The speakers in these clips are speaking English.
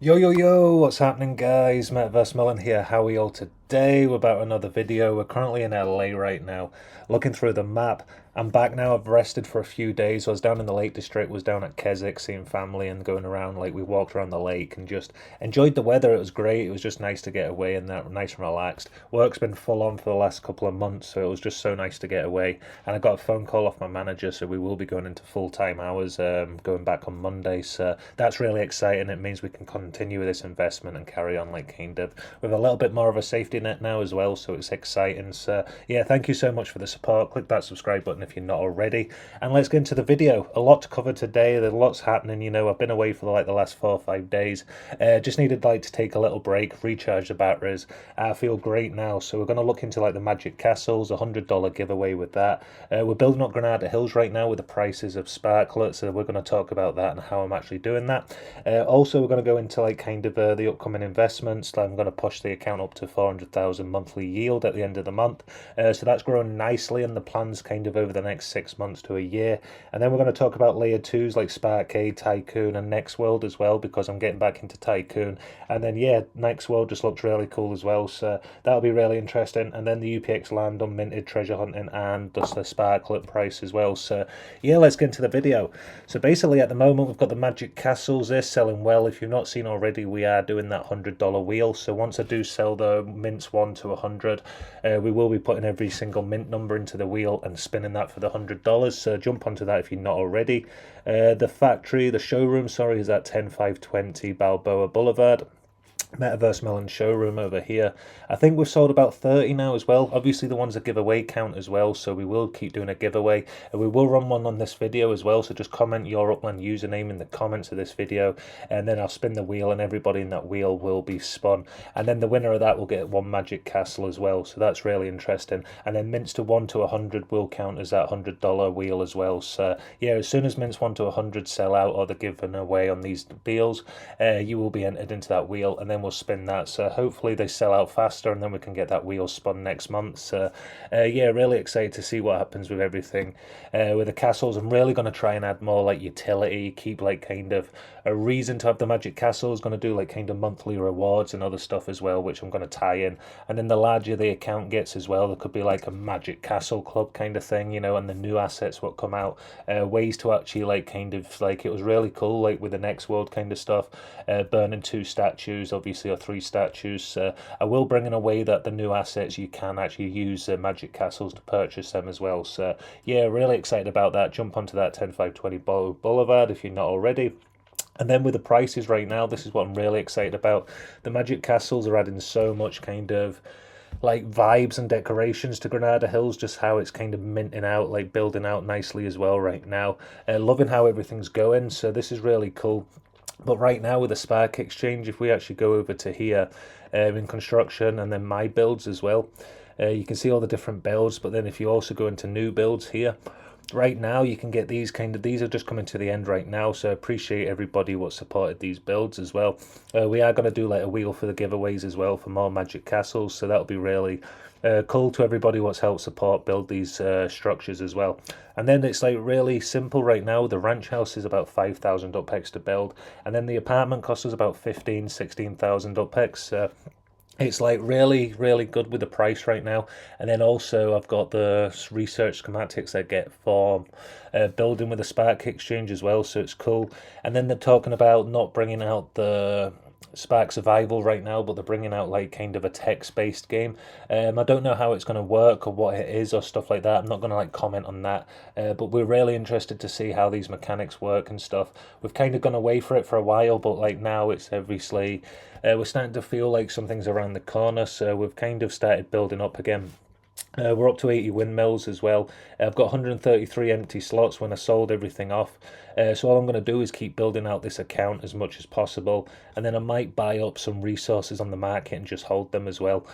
Yo yo yo, what's happening guys? METAVERSEMILLEN here. How are we all today? We're about another video. We're currently in LA right now. Looking through the map. I'm back now. I've rested for a few days. I was down in the Lake District, was down at Keswick seeing family and going around. Like, we walked around the lake and just enjoyed the weather. It was great. It was just nice to get away and that nice and relaxed. Work's been full on for the last couple of months, so it was just so nice to get away. And I got a phone call off my manager, so we will be going into full-time hours, going back on Monday. So that's really exciting. It means we can continue with this investment and carry on like kind of with a little bit more of a safety net now as well. So it's exciting. So yeah, thank you so much for the support. Click that subscribe button if you're not already, and let's get into the video. A lot to cover today. There's lots happening. I've been away for like the last 4 or 5 days. Just needed like to take a little break, recharge the batteries. I feel great now. So we're going to look into like the Magic Castles, $100 giveaway with that. We're building up Granada Hills right now with the prices of sparklets, so we're going to talk about that and how I'm actually doing that. Also, we're going to go into like kind of the upcoming investments. I'm going to push the account up to 400,000 monthly yield at the end of the month. So that's growing nicely, and the plans kind of over the next 6 months to a year. And then we're going to talk about layer twos like Sparkade, Tycoon, and Next World as well, because I'm getting back into Tycoon. And then yeah, Next World just looks really cool as well, so that'll be really interesting. And then the UPX land unminted treasure hunting and just the sparklet price as well. So yeah, let's get into the video. So basically at the moment we've got the Magic Castles. They're selling well. If you've not seen already, we are doing that $100 wheel. So once I do sell the mints 1 to 100, we will be putting every single mint number into the wheel and spinning that for the $100. So jump onto that if you're not already. The showroom, sorry, is at 10520 Balboa Boulevard. METAVERSEMILLEN showroom over here. I think we've sold about 30 now as well. Obviously the ones that giveaway count as well, so we will keep doing a giveaway, and we will run one on this video as well. So just comment your Upland username in the comments of this video, and then I'll spin the wheel and everybody in that wheel will be spun, and then the winner of that will get one Magic Castle as well. So that's really interesting. And then mints to 1 to 100 will count as that $100 wheel as well. So yeah, as soon as mints 1 to 100 sell out or they're given away on these deals, you will be entered into that wheel, and then we'll spin that. So hopefully they sell out faster, and then we can get that wheel spun next month. So yeah, really excited to see what happens with everything. With the castles, I'm really going to try and add more like utility, keep like kind of a reason to have the Magic Castles. Going to do like kind of monthly rewards and other stuff as well, which I'm going to tie in. And then the larger the account gets as well, there could be like a Magic Castle club kind of thing, and the new assets what come out, ways to actually like kind of like, it was really cool like with the Next World kind of stuff, burning 2 statues obviously, or 3 statues. I will bring in a way that the new assets you can actually use Magic Castles to purchase them as well. So yeah, really excited about that. Jump onto that 10520 Boulevard if you're not already. And then with the prices right now, this is what I'm really excited about. The Magic Castles are adding so much kind of like vibes and decorations to Granada Hills, just how it's kind of minting out, like building out nicely as well right now. Loving how everything's going, so this is really cool. But right now with the Spark Exchange, if we actually go over to here in construction and then my builds as well, you can see all the different builds. But then if you also go into new builds here, right now you can get these are just coming to the end right now, so I appreciate everybody what supported these builds as well. We are going to do like a wheel for the giveaways as well for more Magic Castles, so that'll be really cool to everybody what's helped support build these structures as well. And then it's like really simple right now. The ranch house is about 5,000 UPEX to build, and then the apartment costs us about 16,000 UPEX. It's like really good with the price right now. And then also I've got the research schematics I get for building with the Spark Exchange as well, so it's cool. And then they're talking about not bringing out the Spark Survival right now, but they're bringing out like kind of a text-based game. I don't know how it's going to work or what it is or stuff like that. I'm not going to like comment on that, but we're really interested to see how these mechanics work and stuff. We've kind of gone away for it for a while, but like now it's obviously we're starting to feel like something's around the corner, so we've kind of started building up again. We're up to 80 windmills as well. I've got 133 empty slots when I sold everything off. So all I'm going to do is keep building out this account as much as possible. And then I might buy up some resources on the market and just hold them as well.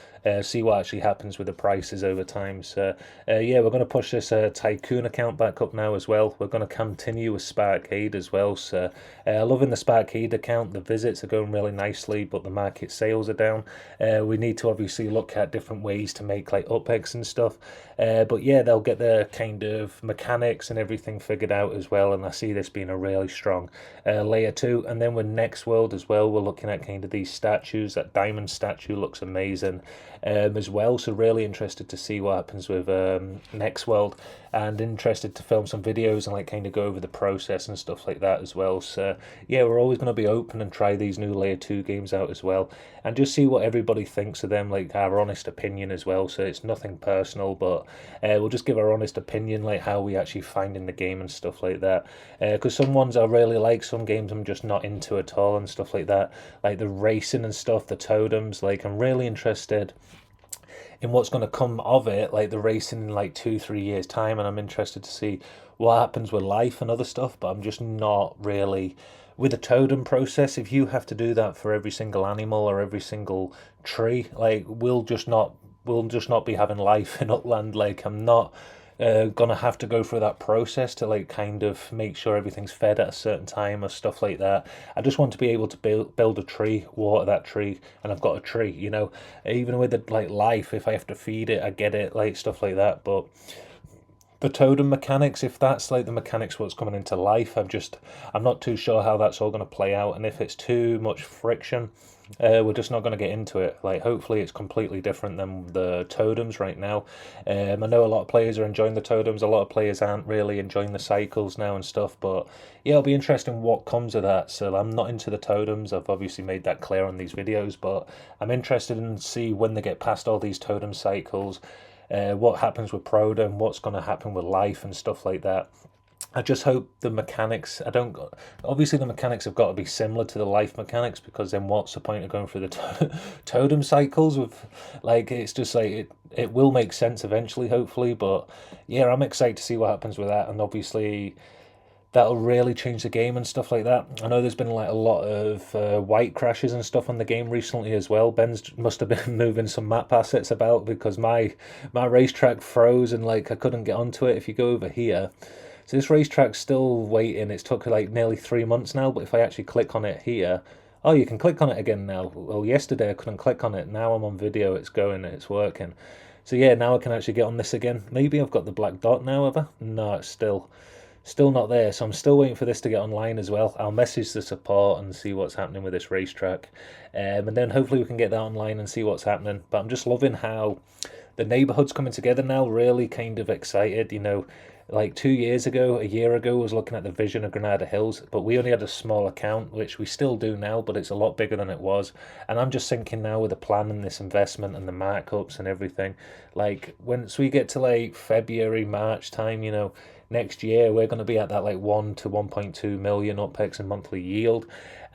See what actually happens with the prices over time. So yeah, we're going to push this Tycoon account back up now as well. We're going to continue with Sparkade as well. So loving the Sparkade account. The visits are going really nicely, but the market sales are down. We need to obviously look at different ways to make like UPEX and stuff. But yeah, they'll get the kind of mechanics and everything figured out as well. And I see this this being a really strong layer 2. And then with Next World as well, we're looking at kind of these statues. That diamond statue looks amazing as well, so really interested to see what happens with Next World, and interested to film some videos and like kind of go over the process and stuff like that as well. So yeah, we're always going to be open and try these new layer 2 games out as well, and just see what everybody thinks of them, like our honest opinion as well. So it's nothing personal, but we'll just give our honest opinion, like how we actually find in the game and stuff like that, because some ones I really like, some games I'm just not into at all and stuff like that, like the racing and stuff, the totems. Like I'm really interested in what's going to come of it, like the racing in like 2-3 years time, and I'm interested to see what happens with life and other stuff. But I'm just not really with the totem process. If you have to do that for every single animal or every single tree, like we'll just not be having life in Upland. Like I'm not gonna have to go through that process to like kind of make sure everything's fed at a certain time or stuff like that. I just want to be able to build a tree, water that tree, and I've got a tree, you know. Even with it, like life, if I have to feed it, I get it, like stuff like that. But the totem mechanics, if that's like the mechanics what's coming into life, I'm not too sure how that's all going to play out, and if it's too much friction, we're just not going to get into it. Like hopefully it's completely different than the totems right now. I know a lot of players are enjoying the totems, a lot of players aren't really enjoying the cycles now and stuff, but yeah, it'll be interesting what comes of that. So I'm not into the totems, I've obviously made that clear on these videos, but I'm interested in see when they get past all these totem cycles, what happens with Prodom, what's going to happen with life and stuff like that. I just hope the mechanics, obviously the mechanics have got to be similar to the life mechanics, because then what's the point of going through the totem cycles with, like, it's just like, it will make sense eventually, hopefully. But yeah, I'm excited to see what happens with that, and obviously that'll really change the game and stuff like that. I know there's been like a lot of white crashes and stuff on the game recently as well. Ben's must have been moving some map assets about, because my racetrack froze and like I couldn't get onto it. If you go over here, so this racetrack's still waiting. It's took like nearly 3 months now, but if I actually click on it here, oh, you can click on it again now. Well, yesterday I couldn't click on it. Now I'm on video, it's going, it's working. So yeah, now I can actually get on this again. Maybe I've got the black dot now, have I? No, it's still not there. So I'm still waiting for this to get online as well. I'll message the support and see what's happening with this racetrack. And then hopefully we can get that online and see what's happening. But I'm just loving how the neighborhood's coming together now. Really kind of excited, you know. Like a year ago, I was looking at the vision of Granada Hills, but we only had a small account, which we still do now, but it's a lot bigger than it was. And I'm just thinking now with the plan and this investment and the markups and everything, like once we get to like February, March time, you know, next year, we're going to be at that like 1 to 1.2 million UPEX and monthly yield.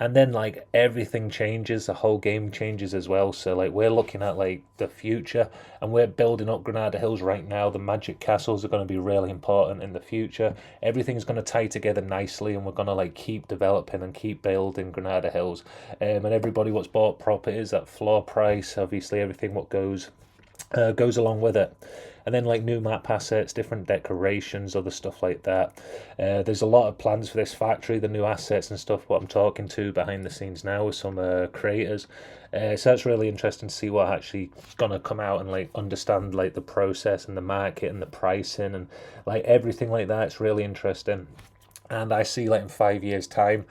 And then like everything changes, the whole game changes as well. So like we're looking at like the future, and we're building up Granada Hills right now. The magic castles are going to be really important in the future. Everything's going to tie together nicely, and we're going to like keep developing and keep building Granada Hills. And everybody what's bought properties, that floor price, obviously everything what goes along with it. And then like new map assets, different decorations, other stuff like that. There's a lot of plans for this factory, the new assets and stuff, what I'm talking to behind the scenes now with some creators. So that's really interesting to see what actually is going to come out, and like understand like the process and the market and the pricing and like everything like that. It's really interesting. And I see like in 5 years time,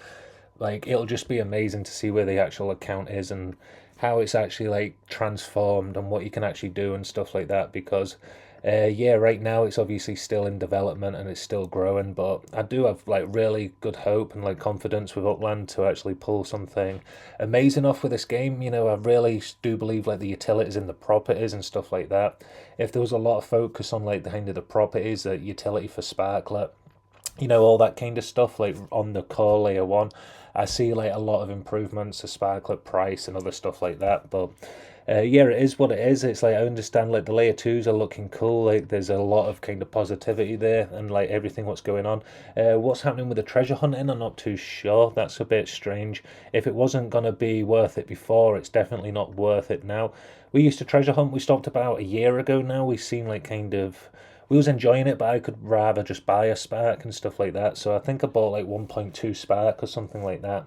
like it'll just be amazing to see where the actual account is and how it's actually like transformed and what you can actually do and stuff like that. Because yeah, right now it's obviously still in development and it's still growing, but I do have like really good hope and like confidence with Upland to actually pull something amazing off with this game. You know, I really do believe like the utilities in the properties and stuff like that. If there was a lot of focus on like the kind of the properties, the utility for Sparklet, you know, all that kind of stuff like on the core layer 1, I see like a lot of improvements to Sparklet price and other stuff like that. But yeah, it is what it is. It's like I understand like the layer 2s are looking cool, like there's a lot of kind of positivity there and like everything what's going on. What's happening with the treasure hunting, I'm not too sure. That's a bit strange. If it wasn't going to be worth it before, it's definitely not worth it now. We used to treasure hunt, we stopped about a year ago now. We seem like kind of, we was enjoying it, but I could rather just buy a spark and stuff like that. So I think I bought like 1.2 spark or something like that.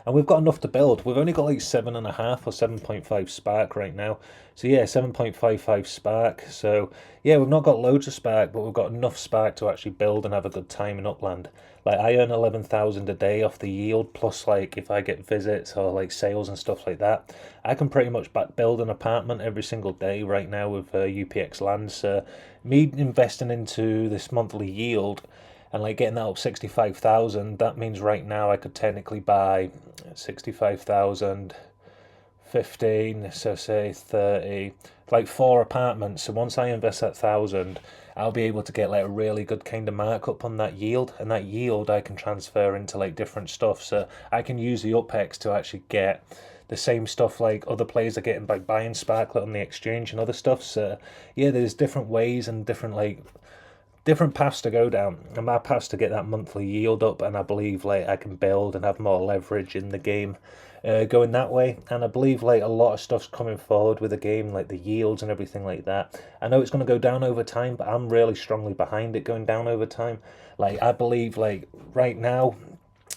And we've got enough to build. We've only got like 7.5 or 7.5 spark right now. So yeah, 7.55 spark. So yeah, we've not got loads of spark, but we've got enough spark to actually build and have a good time in Upland. Like I earn 11,000 a day off the yield, plus like if I get visits or like sales and stuff like that, I can pretty much build an apartment every single day right now with UPX land. So me investing into this monthly yield and like getting that up 65,000, that means right now I could technically buy 65,000, 15, so say 30, like 4 apartments. So once I invest that 1,000, I'll be able to get like a really good kind of markup on that yield, and that yield I can transfer into like different stuff. So I can use the UPEX to actually get the same stuff like other players are getting by buying Sparklet on the exchange and other stuff. So yeah, there's different ways and different paths to go down, and my path's to get that monthly yield up, and I believe like I can build and have more leverage in the game going that way. And I believe like a lot of stuff's coming forward with the game, like the yields and everything like that. I know it's going to go down over time, but I'm really strongly behind it going down over time. Like I believe like right now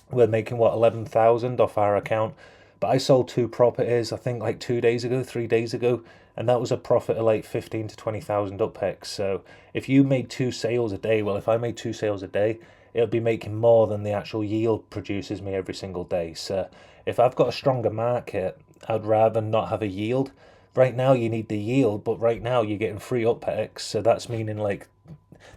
we're making what, 11,000 off our account, but I sold 2 properties I think like 2 days ago, 3 days ago, and that was a profit of like 15 to 20,000 UPEX. So if you made 2 sales a day, well, if I made 2 sales a day, it'll be making more than the actual yield produces me every single day. So if I've got a stronger market, I'd rather not have a yield. Right now you need the yield, but right now you're getting free UPEX, so that's meaning like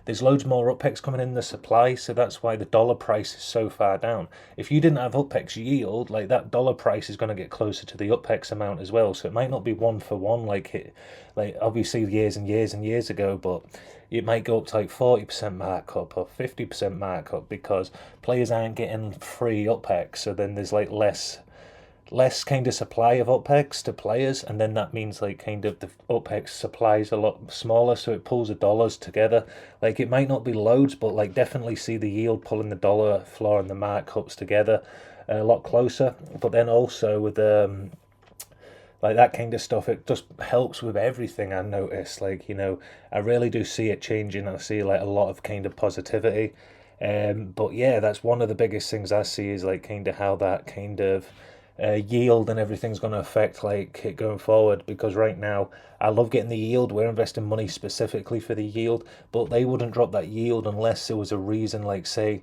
there's loads more UPEX coming in the supply, so that's why the dollar price is so far down. If you didn't have UPEX yield, like that dollar price is going to get closer to the UPEX amount as well. So it might not be 1 for 1 like obviously years and years and years ago, but it might go up to like 40% markup or 50% markup because players aren't getting free UPEX. So then there's like less kind of supply of UPEX to players, and then that means like kind of the UPEX supply is a lot smaller, so it pulls the dollars together. Like it might not be loads, but like definitely see the yield pulling the dollar floor and the markups together a lot closer. But then also with like that kind of stuff, it just helps with everything. I notice, like, you know, I really do see it changing. I see like a lot of kind of positivity. But yeah, that's one of the biggest things I see is like kind of how that kind of yield and everything's going to affect like it going forward. Because right now I love getting the yield, we're investing money specifically for the yield, but they wouldn't drop that yield unless there was a reason, like say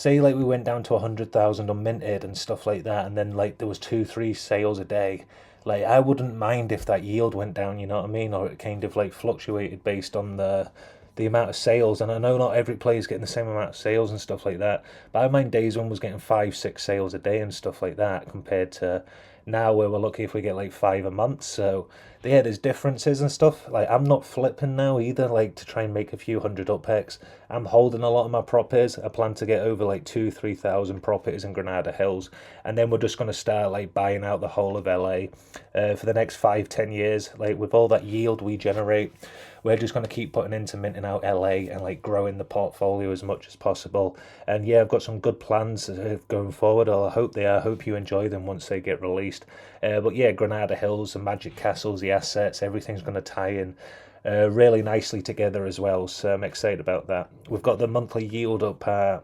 like we went down to 100,000 unminted and stuff like that, and then like there was 2-3 sales a day. Like I wouldn't mind if that yield went down, you know what I mean, or it kind of like fluctuated based on the amount of sales. And I know not every player's getting the same amount of sales and stuff like that, but I mind days when was getting 5-6 sales a day and stuff like that, compared to now where we're lucky if we get like 5 a month. So yeah, there's differences and stuff. Like I'm not flipping now either, like to try and make a few hundred UPEX. I'm holding a lot of my properties. I plan to get over like 2-3 thousand properties in Granada Hills, and then we're just going to start like buying out the whole of LA for the next 5-10 years. Like with all that yield we generate, we're just going to keep putting into minting out LA and like growing the portfolio as much as possible. And yeah, I've got some good plans going forward, or I hope they are. I hope you enjoy them once they get released. But yeah, Granada Hills, the Magic Castles, the assets, everything's going to tie in really nicely together as well. So I'm excited about that. We've got the monthly yield up at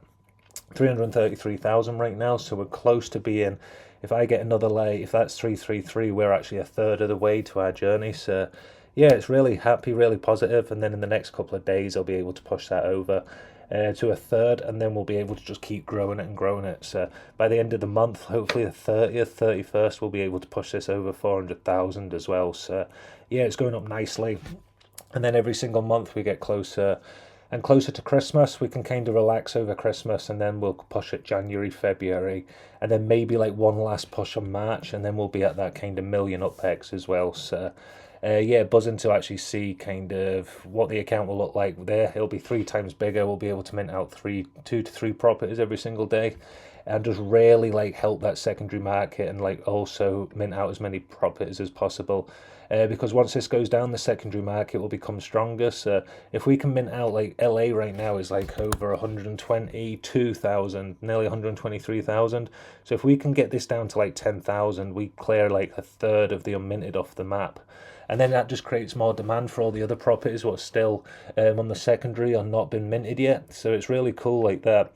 333,000 right now, so we're close to being, if I get another lay, if that's 333, we're actually a third of the way to our journey. So yeah, it's really happy, really positive. And then in the next couple of days I'll be able to push that over to a third, and then we'll be able to just keep growing it and growing it. So by the end of the month, hopefully the 30th, 31st, we'll be able to push this over 400,000 as well. So yeah, it's going up nicely. And then every single month we get closer and closer to Christmas. We can kind of relax over Christmas, and then we'll push it January, February, and then maybe like one last push on March, and then we'll be at that kind of million UPEX as well. So yeah, buzzing to actually see kind of what the account will look like there. It'll be 3 times bigger. We'll be able to mint out 2 to 3 properties every single day, and just really like help that secondary market, and like also mint out as many properties as possible. Because once this goes down, the secondary market will become stronger. So if we can mint out, like LA right now is like over 122,000, nearly 123,000. So if we can get this down to like 10,000, we clear like a third of the unminted off the map. and then that just creates more demand for all the other properties what's still on the secondary or not been minted yet. So it's really cool like that,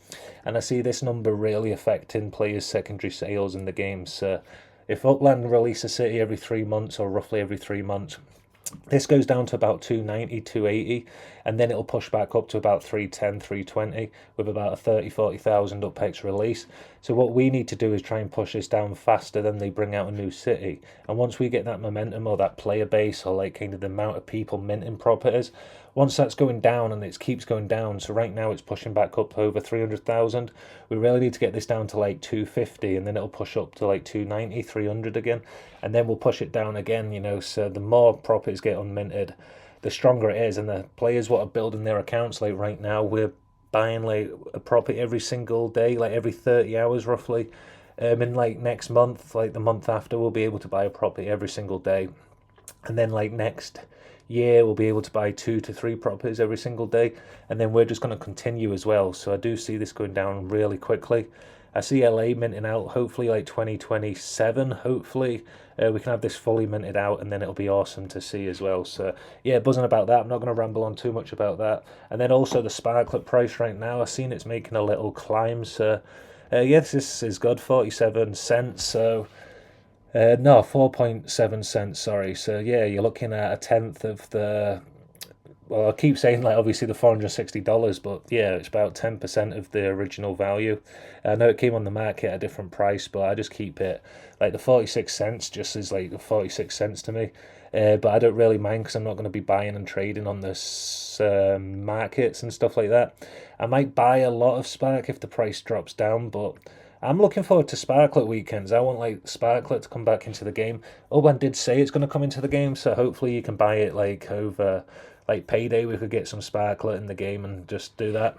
and I see this number really affecting players' secondary sales in the game. So if Upland release a city every 3 months, or roughly every 3 months, this goes down to about 290, 280, and then it'll push back up to about 310, 320 with about a 30,000-40,000 UPEX release. So what we need to do is try and push this down faster than they bring out a new city. And once we get that momentum or that player base, or like kind of the amount of people minting properties, once that's going down, and it keeps going down, so right now it's pushing back up to over 300,000, we really need to get this down to like 250, and then it'll push up to like 290, 300 again, and then we'll push it down again, you know. So the more properties get unminted, the stronger it is. And the players what are building their accounts, like right now we're buying like a property every single day, like every 30 hours roughly. In like next month, like the month after, we'll be able to buy a property every single day, and then like next year we'll be able to buy 2 to 3 properties every single day, and then we're just going to continue as well. So I do see this going down really quickly. I see LA minting out hopefully like 2027, hopefully we can have this fully minted out, and then it'll be awesome to see as well. So yeah, buzzing about that. I'm not going to ramble on too much about that. And then also the Sparklet price right now, I've seen it's making a little climb. So yes, this is good, 47 cents. So no, 4.7 cents, sorry. So yeah, you're looking at a tenth of the, well, I keep saying like obviously the $460, but yeah, it's about 10% of the original value. I know it came on the market at a different price, but I just keep it like the 46 cents just is like the 46 cents to me. But I don't really mind, because I'm not going to be buying and trading on this markets and stuff like that. I might buy a lot of Spark if the price drops down, but I'm looking forward to Sparklet weekends. I want like Sparklet to come back into the game. Oban did say it's going to come into the game, so hopefully you can buy it like over like payday. We could get some Sparklet in the game and just do that.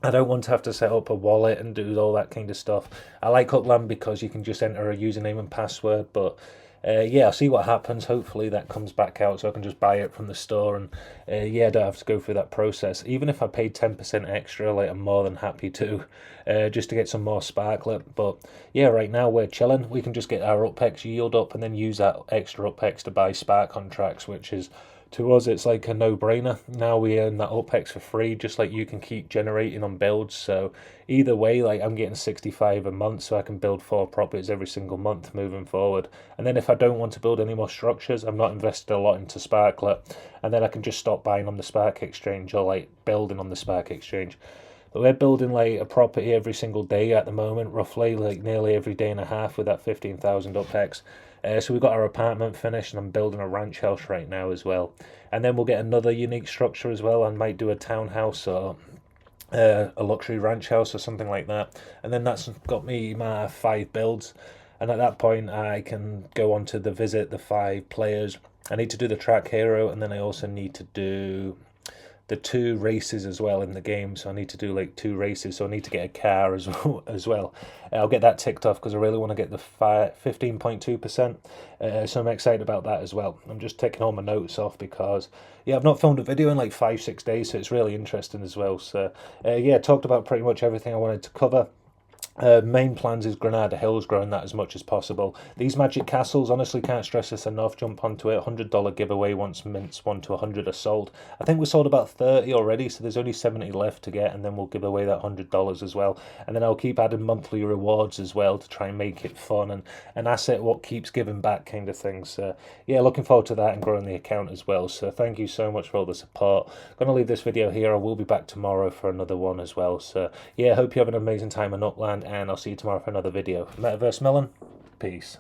I don't want to have to set up a wallet and do all that kind of stuff. I like Upland because you can just enter a username and password, but yeah, I'll see what happens. Hopefully that comes back out so I can just buy it from the store, and yeah, I don't have to go through that process. Even if I paid 10% extra, like I'm more than happy to, just to get some more Sparklet. But yeah, right now we're chilling. We can just get our UPEX yield up and then use that extra UPEX to buy Spark contracts, which is, to us, it's like a no-brainer. Now we earn that UPEX for free, just like you can keep generating on builds. So either way, like I'm getting 65 a month, so I can build 4 properties every single month moving forward. And then if I don't want to build any more structures, I'm not invested a lot into Sparklet, and then I can just stop buying on the Spark Exchange, or like building on the Spark Exchange. But we're building like a property every single day at the moment, roughly like nearly every day and a half with that 15,000 UPEX. So we've got our apartment finished, and I'm building a ranch house right now as well. And then we'll get another unique structure as well. I might do a townhouse or a luxury ranch house or something like that. And then that's got me my 5 builds. And at that point, I can go on to visit the 5 players. I need to do the track hero, and then I also need to do the 2 races as well in the game. So I need to do like 2 races, so I need to get a car as well. I'll get that ticked off because I really want to get the 15.2%. So I'm excited about that as well. I'm just taking all my notes off because yeah, I've not filmed a video in like 5-6 days, so it's really interesting as well. So yeah, talked about pretty much everything I wanted to cover. Main plans is Granada Hills, growing that as much as possible. These magic castles, honestly can't stress this enough. Jump onto it. $100 giveaway once mints 1 to 100 are sold. I think we sold about 30 already, so there's only 70 left to get, and then we'll give away that $100 as well. And then I'll keep adding monthly rewards as well to try and make it fun and an asset what keeps giving back kind of thing. So yeah, looking forward to that and growing the account as well. So thank you so much for all the support. Going to leave this video here. I will be back tomorrow for another one as well. So yeah, hope you have an amazing time in Upland, and I'll see you tomorrow for another video. METAVERSEMILLEN, peace.